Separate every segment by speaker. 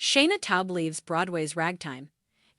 Speaker 1: Shaina Taub leaves Broadway's Ragtime.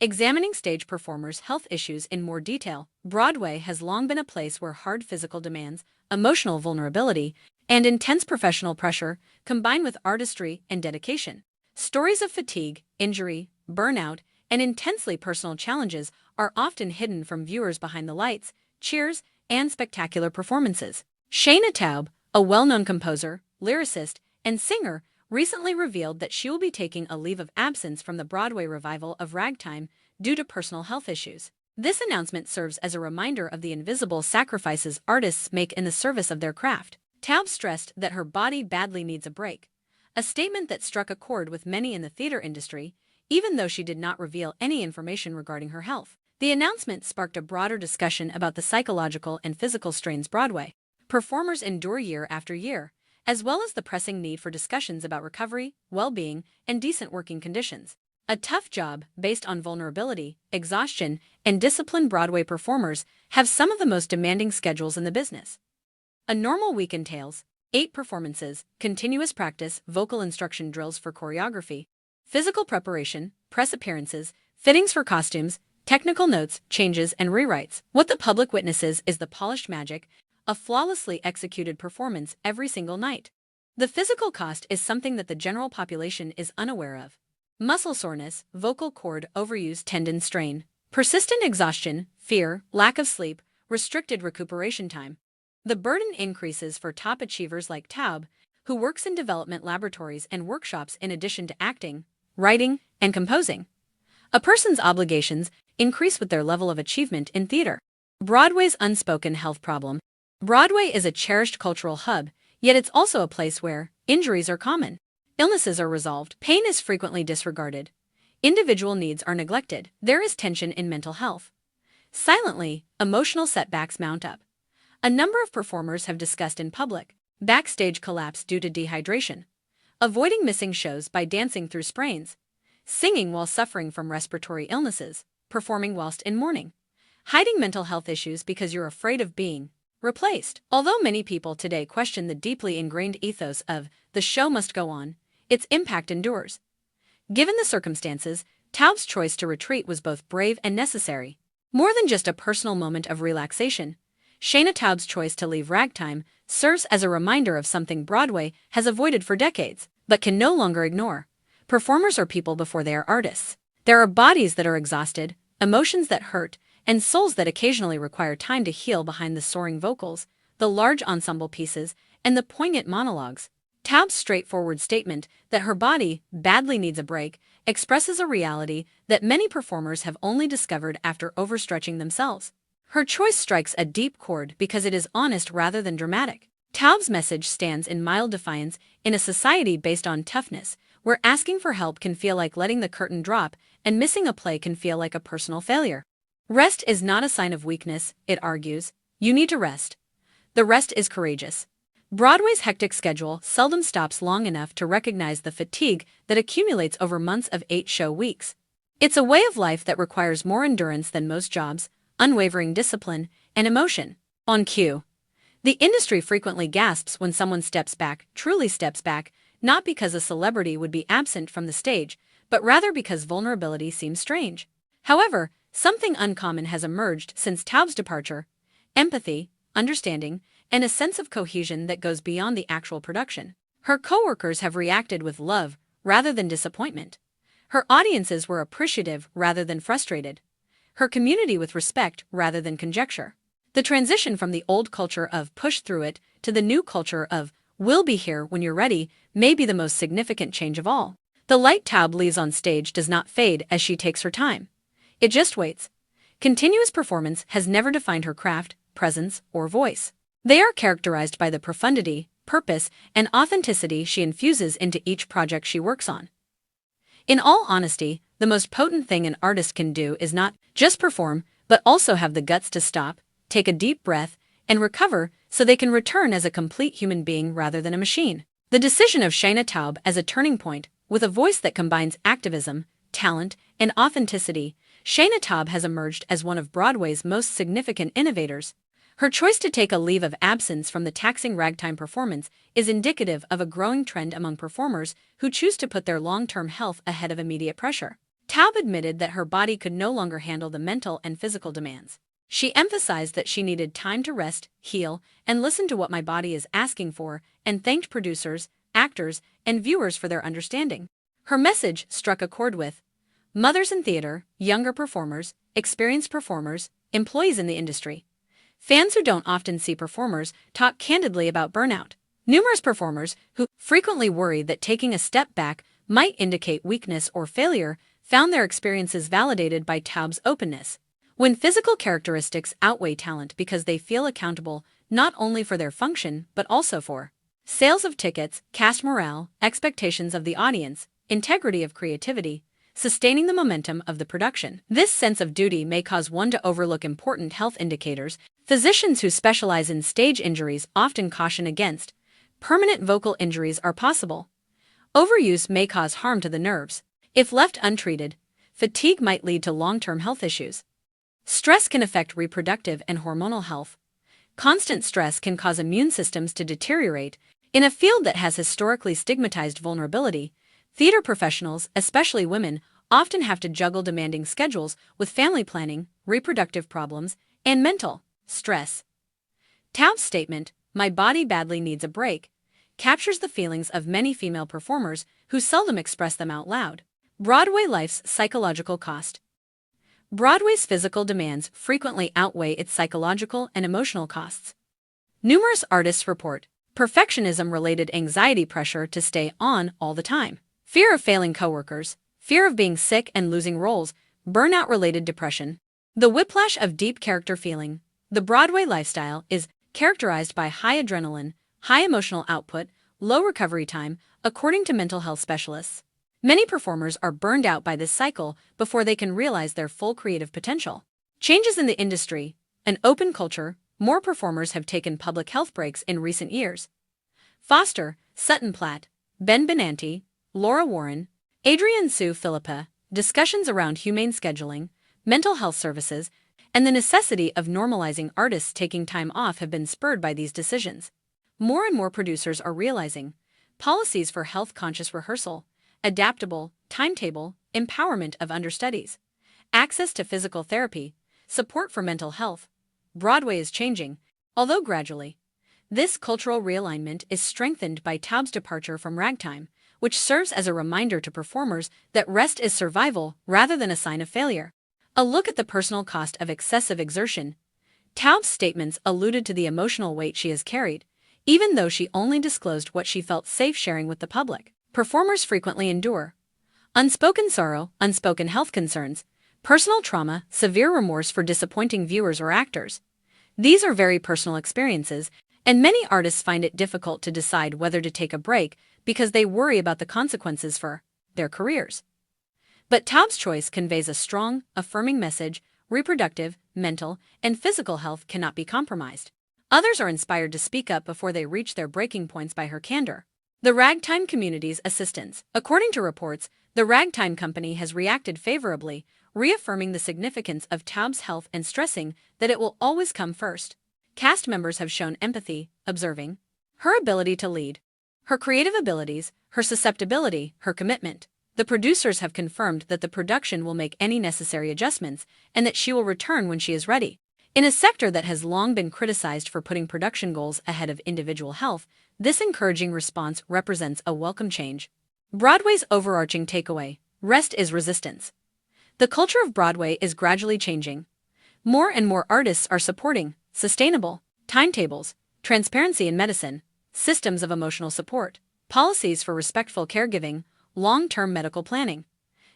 Speaker 1: Examining stage performers' health issues in more detail, Broadway has long been a place where hard physical demands, emotional vulnerability, and intense professional pressure combine with artistry and dedication. Stories of fatigue, injury, burnout, and intensely personal challenges are often hidden from viewers behind the lights, cheers, and spectacular performances. Shaina Taub, a well-known composer, lyricist, and singer, recently revealed that she will be taking a leave of absence from the Broadway revival of Ragtime due to personal health issues. This announcement serves as a reminder of the invisible sacrifices artists make in the service of their craft. Taub stressed that her body badly needs a break, a statement that struck a chord with many in the theater industry, even though she did not reveal any information regarding her health. The announcement sparked a broader discussion about the psychological and physical strains Broadway performers endure year after year, as well as the pressing need for discussions about recovery, well-being, and decent working conditions. A tough job based on vulnerability, exhaustion, and discipline. Broadway performers have some of the most demanding schedules in the business. A normal week entails 8 performances, continuous practice, vocal instruction drills for choreography, physical preparation, press appearances, fittings for costumes, technical notes, changes, and rewrites. What the public witnesses is the polished magic, a flawlessly executed performance every single night. The physical cost is something that the general population is unaware of. Muscle soreness, vocal cord overuse, tendon strain, persistent exhaustion, fear, lack of sleep, restricted recuperation time. The burden increases for top achievers like Taub, who works in development laboratories and workshops in addition to acting, writing, and composing. A person's obligations increase with their level of achievement in theater. Broadway's unspoken health problem. Broadway is a cherished cultural hub, yet it's also a place where injuries are common, illnesses are resolved, pain is frequently disregarded, individual needs are neglected, there is tension in mental health. Silently, emotional setbacks mount up. A number of performers have discussed in public backstage collapse due to dehydration, avoiding missing shows by dancing through sprains, singing while suffering from respiratory illnesses, performing whilst in mourning, hiding mental health issues because you're afraid of being replaced. Although many people today question the deeply ingrained ethos of the show must go on, its impact endures. Given the circumstances, Taub's choice to retreat was both brave and necessary. More than just a personal moment of relaxation, Shaina Taub's choice to leave Ragtime serves as a reminder of something Broadway has avoided for decades, but can no longer ignore. Performers are people before they are artists. There are bodies that are exhausted, emotions that hurt, and souls that occasionally require time to heal behind the soaring vocals, the large ensemble pieces, and the poignant monologues. Taub's straightforward statement that her body badly needs a break expresses a reality that many performers have only discovered after overstretching themselves. Her choice strikes a deep chord because it is honest rather than dramatic. Taub's message stands in mild defiance in a society based on toughness, where asking for help can feel like letting the curtain drop and missing a play can feel like a personal failure. Rest is not a sign of weakness, it argues. You need to rest. The rest is courageous. Broadway's hectic schedule seldom stops long enough to recognize the fatigue that accumulates over months of 8-show weeks. It's a way of life that requires more endurance than most jobs, unwavering discipline, and emotion. On cue. The industry frequently gasps when someone steps back, truly steps back, not because a celebrity would be absent from the stage, but rather because vulnerability seems strange. However, something uncommon has emerged since Taub's departure: empathy, understanding, and a sense of cohesion that goes beyond the actual production. Her co-workers have reacted with love rather than disappointment. Her audiences were appreciative rather than frustrated. Her community with respect rather than conjecture. The transition from the old culture of push through it to the new culture of we'll be here when you're ready may be the most significant change of all. The light Taub leaves on stage does not fade as she takes her time. It just waits. Continuous performance has never defined her craft, presence, or voice. They are characterized by the profundity, purpose, and authenticity she infuses into each project she works on. In all honesty, the most potent thing an artist can do is not just perform, but also have the guts to stop, take a deep breath, and recover so they can return as a complete human being rather than a machine. The decision of Shaina Taub as a turning point, with a voice that combines activism, talent, and authenticity, Shaina Taub has emerged as one of Broadway's most significant innovators. Her choice to take a leave of absence from the taxing ragtime performance is indicative of a growing trend among performers who choose to put their long-term health ahead of immediate pressure. Taub admitted that her body could no longer handle the mental and physical demands. She emphasized that she needed time to rest, heal, and listen to what my body is asking for, and thanked producers, actors, and viewers for their understanding. Her message struck a chord with mothers in theater, younger performers, experienced performers, employees in the industry. Fans who don't often see performers talk candidly about burnout. Numerous performers, who frequently worry that taking a step back might indicate weakness or failure, found their experiences validated by Taub's openness. When physical characteristics outweigh talent because they feel accountable not only for their function but also for sales of tickets, cast morale, expectations of the audience, integrity of creativity, sustaining the momentum of the production. This sense of duty may cause one to overlook important health indicators. Physicians who specialize in stage injuries often caution against permanent vocal injuries are possible. Overuse may cause harm to the nerves. If left untreated, fatigue might lead to long-term health issues. Stress can affect reproductive and hormonal health. Constant stress can cause immune systems to deteriorate. In a field that has historically stigmatized vulnerability, theater professionals, especially women, often have to juggle demanding schedules with family planning, reproductive problems, and mental stress. Taub's statement, "My body badly needs a break," captures the feelings of many female performers who seldom express them out loud. Broadway life's psychological cost. Broadway's physical demands frequently outweigh its psychological and emotional costs. Numerous artists report perfectionism-related anxiety, pressure to stay on all the time, fear of failing coworkers, fear of being sick and losing roles, burnout-related depression. The whiplash of deep character feeling. The Broadway lifestyle is characterized by high adrenaline, high emotional output, low recovery time, according to mental health specialists. Many performers are burned out by this cycle before they can realize their full creative potential. Changes in the industry. An open culture. More performers have taken public health breaks in recent years. Foster, Sutton Platt, Ben Benanti, Laura Warren, Adrienne Sue Philippa. Discussions around humane scheduling, mental health services, and the necessity of normalizing artists taking time off have been spurred by these decisions. More and more producers are realizing policies for health-conscious rehearsal, adaptable timetable, empowerment of understudies, access to physical therapy, support for mental health. Broadway is changing, although gradually. This cultural realignment is strengthened by Taub's departure from Ragtime, which serves as a reminder to performers that rest is survival rather than a sign of failure. A look at the personal cost of excessive exertion. Taub's statements alluded to the emotional weight she has carried, even though she only disclosed what she felt safe sharing with the public. Performers frequently endure unspoken sorrow, unspoken health concerns, personal trauma, severe remorse for disappointing viewers or actors. These are very personal experiences, and many artists find it difficult to decide whether to take a break because they worry about the consequences for their careers. But Taub's choice conveys a strong, affirming message: reproductive, mental, and physical health cannot be compromised. Others are inspired to speak up before they reach their breaking points by her candor. The Ragtime community's assistance. According to reports, the Ragtime company has reacted favorably, reaffirming the significance of Taub's health and stressing that it will always come first. Cast members have shown empathy, observing her ability to lead, her creative abilities, her susceptibility, her commitment. The producers have confirmed that the production will make any necessary adjustments and that she will return when she is ready. In a sector that has long been criticized for putting production goals ahead of individual health, this encouraging response represents a welcome change. Broadway's overarching takeaway: rest is resistance. The culture of Broadway is gradually changing. More and more artists are supporting sustainable timetables, transparency in medicine, systems of emotional support, policies for respectful caregiving, long-term medical planning.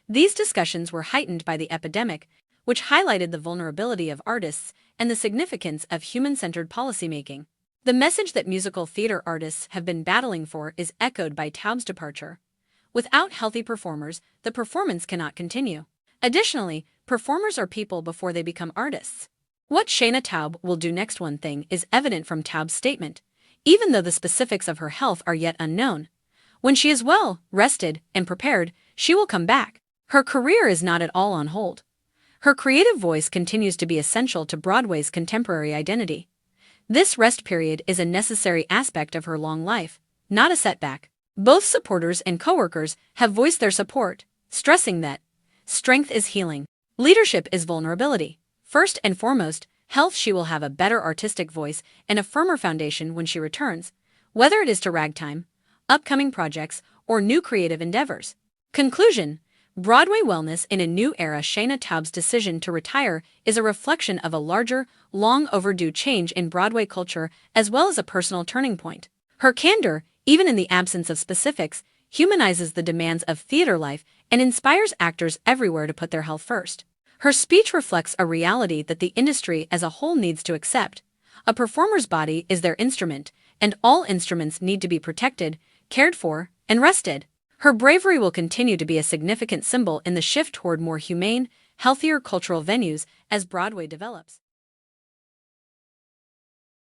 Speaker 1: These discussions were heightened by the epidemic, which highlighted the vulnerability of artists and the significance of human-centered policymaking. The message that musical theater artists have been battling for is echoed by Taub's departure. Without healthy performers, the performance cannot continue. Additionally, performers are people before they become artists. What Shaina Taub will do next, one thing is evident from Taub's statement, even though the specifics of her health are yet unknown. When she is well, rested, and prepared, she will come back. Her career is not at all on hold. Her creative voice continues to be essential to Broadway's contemporary identity. This rest period is a necessary aspect of her long life, not a setback. Both supporters and coworkers have voiced their support, stressing that strength is healing. Leadership is vulnerability. First and foremost, health. She will have a better artistic voice and a firmer foundation when she returns, whether it is to Ragtime, upcoming projects, or new creative endeavors. Conclusion: Broadway wellness in a new era. Shaina Taub's decision to retire is a reflection of a larger, long overdue change in Broadway culture as well as a personal turning point. Her candor, even in the absence of specifics, humanizes the demands of theater life and inspires actors everywhere to put their health first. Her speech reflects a reality that the industry as a whole needs to accept. A performer's body is their instrument, and all instruments need to be protected, cared for, and rested. Her bravery will continue to be a significant symbol in the shift toward more humane, healthier cultural venues as Broadway develops.